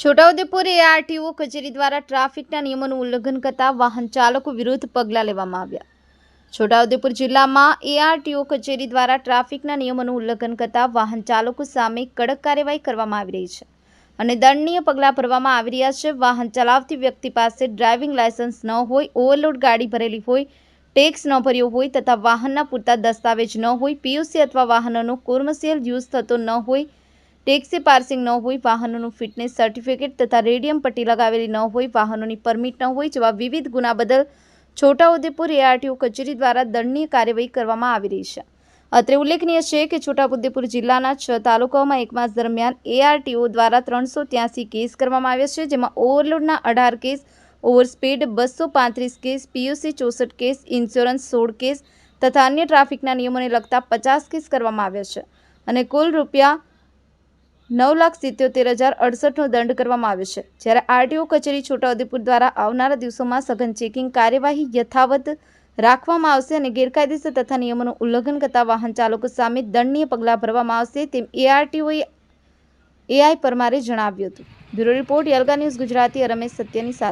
Chhota Udepur ARTO કચેરી દ્વારા ટ્રાફિકના નિયમોનું ઉલ્લંઘન કરતા વાહન ચાલકો વિરુદ્ધ પગલાં લેવામાં આવ્યા। છોટાઉદેપુર જિલ્લામાં એઆરટીઓ કચેરી દ્વારા ટ્રાફિકના નિયમોનું ઉલ્લંઘન કરતા વાહન ચાલકો સામે કડક કાર્યવાહી કરવામાં આવી રહી છે અને દંડનીય પગલાં ભરવામાં આવી રહ્યા છે। વાહન ચલાવતી વ્યક્તિ પાસે ડ્રાઇવિંગ લાયસન્સ ન હોય, ઓવરલોડ ગાડી ભરેલી હોય, ટેક્સ ન ભર્યો હોય તથા વાહનના પૂરતા દસ્તાવેજ ન હોય, પીયુસી અથવા વાહનનો કોમર્શિયલ યુઝ થતો ન હોય, ટેક્સી પાર્સિંગ ન હોય, વાહનોનું ફિટનેસ સર્ટિફિકેટ તથા રેડિયમ પટ્ટી લગાવેલી ન હોય, વાહનોની પરમિટ ન હોય જેવા વિવિધ ગુના બદલ છોટાઉદેપુર એઆરટીઓ કચેરી દ્વારા દંડનીય કાર્યવાહી કરવામાં આવી રહી છે। અત્રે ઉલ્લેખનીય છે કે છોટાઉદેપુર જિલ્લાના 6 તાલુકાઓમાં એક માસ દરમિયાન એઆરટીઓ દ્વારા 383 કેસ કરવામાં આવ્યા છે, જેમાં ઓવરલોડના 18 case, overspeed 235 case, PUC 64 case, insurance 16 case તથા અન્ય ટ્રાફિકના નિયમોને લગતા 50 કેસ કરવામાં આવ્યા છે અને કુલ રૂપિયા 9,77,068નો દંડ કરવામાં આવ્યો છે। જ્યારે આરટીઓ કચેરી છોટાઉદેપુર દ્વારા આવનારા દિવસોમાં સઘન ચેકિંગ કાર્યવાહી યથાવત રાખવામાં આવશે અને ગેરકાયદેસર તથા નિયમોનું ઉલ્લંઘન કરતા વાહન ચાલકો સામે દંડનીય પગલાં ભરવામાં આવશે તેમ એઆરટીઓ એઆઈ પરમારે જણાવ્યું હતું। બ્યુરો રિપોર્ટ, યલગા ન્યૂઝ ગુજરાતી, રમેશ સત્યની સાથે।